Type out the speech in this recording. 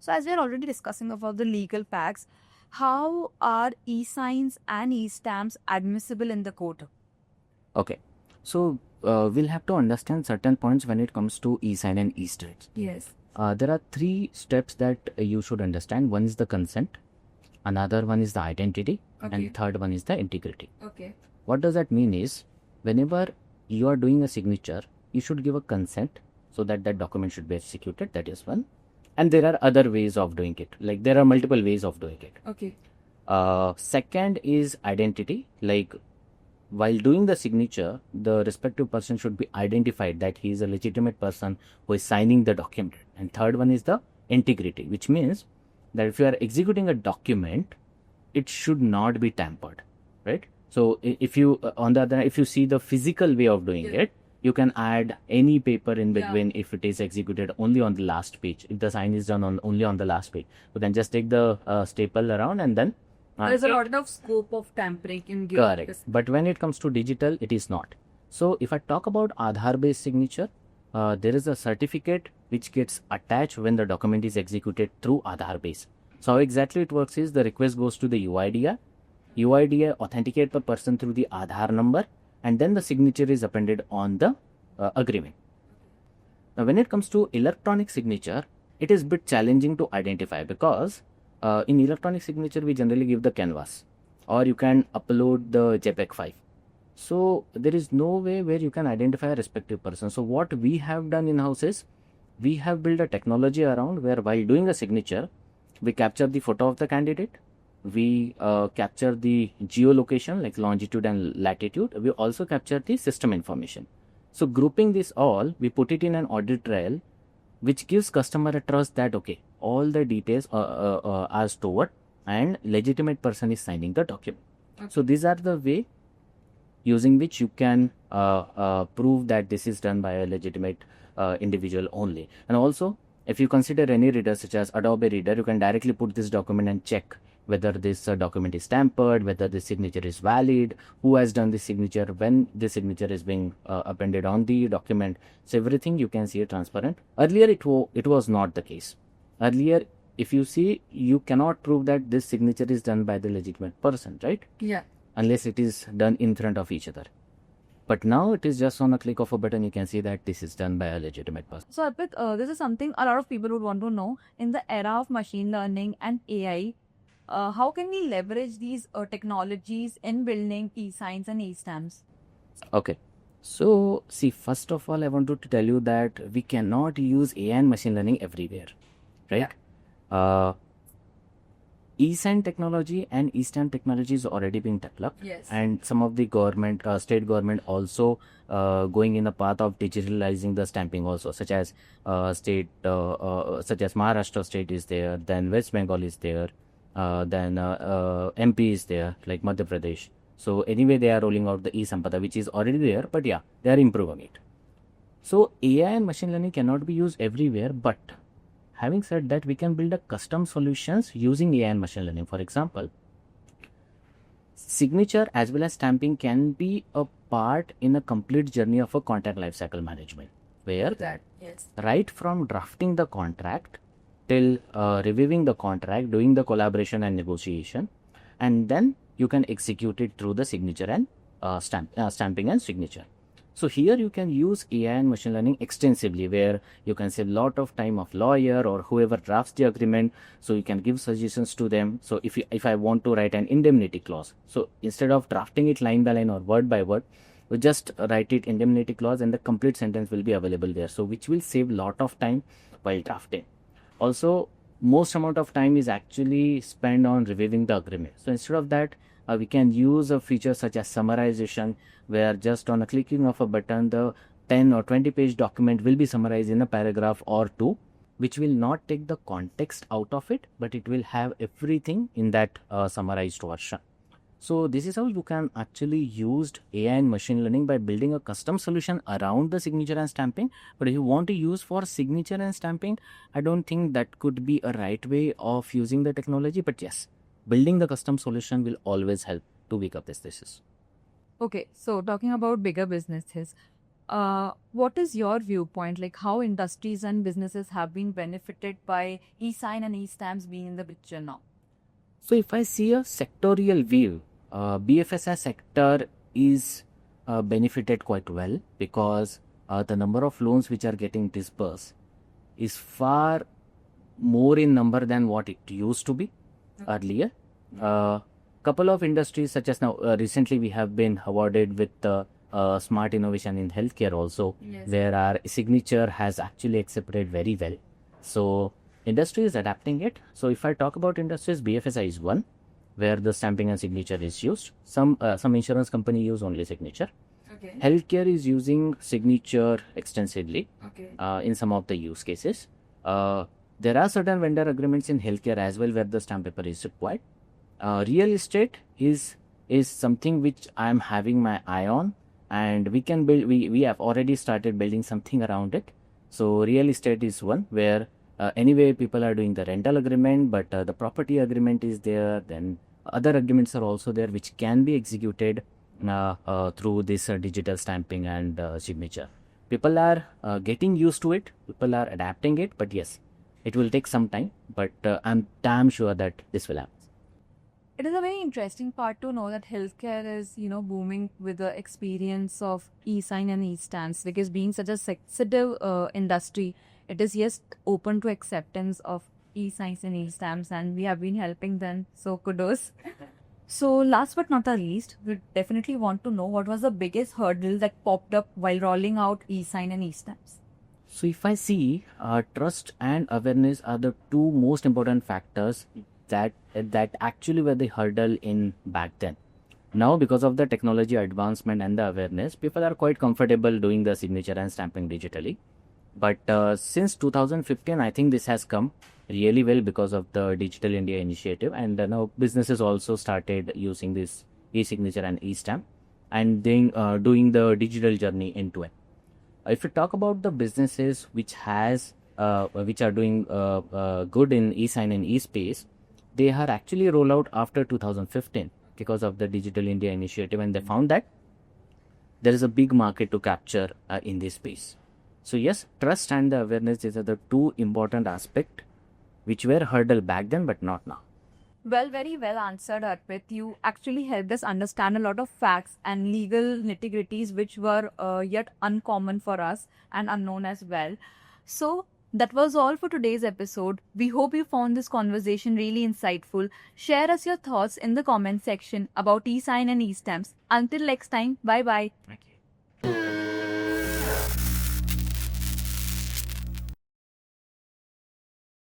So as we are already discussing about the legal packs, how are eSigns and eStamps admissible in the court? Okay, so we'll have to understand certain points when it comes to eSign and eStamps. Yes. There are three steps that you should understand. One is the consent, another one is the identity, and third one is the integrity. Okay. What does that mean is, whenever you are doing a signature, you should give a consent so that that document should be executed. That is one. And there are other ways of doing it. Like there are multiple ways of doing it. Okay. Second is identity. Like while doing the signature, the respective person should be identified that he is a legitimate person who is signing the document. And third one is the integrity, which means that if you are executing a document, it should not be tampered, right? So if you, on the other hand, if you see the physical way of doing it, you can add any paper in between if it is executed only on the last page. If the sign is done only on the last page, so then just take the staple around and then There's a lot of scope of tampering in correct. But when it comes to digital, it is not. So if I talk about Aadhaar based signature, there is a certificate which gets attached when the document is executed through Aadhaar base. So how exactly it works is the request goes to the UIDA. UIDA authenticate the person through the Aadhaar number, and then the signature is appended on the agreement. Now when it comes to electronic signature, it is a bit challenging to identify because in electronic signature we generally give the canvas, or you can upload the JPEG file. So there is no way where you can identify a respective person. So what we have done in house is we have built a technology around where while doing a signature, we capture the photo of the candidate, we capture the geolocation like longitude and latitude, we also capture the system information. So grouping this all, we put it in an audit trail, which gives customer a trust that okay, all the details are stored and legitimate person is signing the document. Okay. So these are the way using which you can prove that this is done by a legitimate individual only. And also, if you consider any reader such as Adobe Reader, you can directly put this document and check whether this document is tampered, whether the signature is valid, who has done the signature, when the signature is being appended on the document. So everything you can see it transparent. Earlier it was not the case. Earlier, if you see, you cannot prove that this signature is done by the legitimate person, right? Yeah. Unless it is done in front of each other. But now it is just on a click of a button, you can see that this is done by a legitimate person. So Arpit, this is something a lot of people would want to know. In the era of machine learning and AI, how can we leverage these technologies in building eSigns and eStamps? Okay. So, see, first of all, I wanted to tell you that we cannot use AI and machine learning everywhere, right? eSign technology and eStamp technology is already being developed. Yes. And some of the government, state government also going in the path of digitalizing the stamping also, such as such as Maharashtra state is there, then West Bengal is there, then MP is there, like Madhya Pradesh. So anyway, they are rolling out the eSampada, which is already there, but yeah, they are improving it. So AI and machine learning cannot be used everywhere, but having said that, we can build a custom solutions using AI and machine learning. For example, signature as well as stamping can be a part in a complete journey of a contract lifecycle management, where right from drafting the contract till reviewing the contract, doing the collaboration and negotiation, and then you can execute it through the signature and stamping and signature. So here you can use AI and machine learning extensively, where you can save a lot of time of lawyer or whoever drafts the agreement. So you can give suggestions to them. So if I want to write an indemnity clause, so instead of drafting it line by line or word by word, we just write it indemnity clause and the complete sentence will be available there. So which will save a lot of time while drafting. Also, most amount of time is actually spent on reviewing the agreement. So instead of that, we can use a feature such as summarization, where just on a clicking of a button, the 10 or 20 page document will be summarized in a paragraph or two, which will not take the context out of it, but it will have everything in that summarized version. So this is how you can actually use AI and machine learning by building a custom solution around the signature and stamping. But if you want to use for signature and stamping, I don't think that could be a right way of using the technology. But yes, building the custom solution will always help to wake up this thesis. Okay, so talking about bigger businesses, What is your viewpoint? Like how industries and businesses have been benefited by eSign and eStamps being in the picture now? So if I see a sectorial view, BFSI sector is benefited quite well because the number of loans which are getting disbursed is far more in number than what it used to be earlier. Couple of industries such as now recently we have been awarded with smart innovation in healthcare also, Yes. where our signature has actually accepted very well. So industry is adapting it. So if I talk about industries, BFSI is one where the stamping and signature is used. Some insurance company use only signature. Okay. Healthcare is using signature extensively Okay. in some of the use cases. There are certain vendor agreements in healthcare as well where the stamp paper is required. Real estate is something which I am having my eye on, and we can build. We have already started building something around it. So real estate is one where anyway people are doing the rental agreement, but the property agreement is there. Then other agreements are also there which can be executed through this digital stamping and signature. People are getting used to it. People are adapting it, but yes, it will take some time. But I'm damn sure that this will happen. It is a very interesting part to know that healthcare is, booming with the experience of eSign and eStamps, because being such a sensitive industry, it is just open to acceptance of eSigns and eStamps, and we have been helping them. So kudos. So last but not the least, we definitely want to know what was the biggest hurdle that popped up while rolling out eSign and eStamps. So if I see trust and awareness are the two most important factors that actually were the hurdle in back then. Now because of the technology advancement and the awareness, people are quite comfortable doing the signature and stamping digitally. But since 2015, I think this has come really well because of the Digital India initiative, and now businesses also started using this e-signature and e-stamp and doing the digital journey end to end. If you talk about the businesses which are doing good in eSign and eSpace, they are actually rolled out after 2015 because of the Digital India initiative, and they found that there is a big market to capture in this space. So yes, trust and the awareness, these are the two important aspects which were hurdle back then but not now. Well, very well answered, Arpit. You actually helped us understand a lot of facts and legal nitty-gritties which were yet uncommon for us and unknown as well. So that was all for today's episode. We hope you found this conversation really insightful. Share us your thoughts in the comment section about eSign and eStamps. Until next time, bye-bye. Thank you.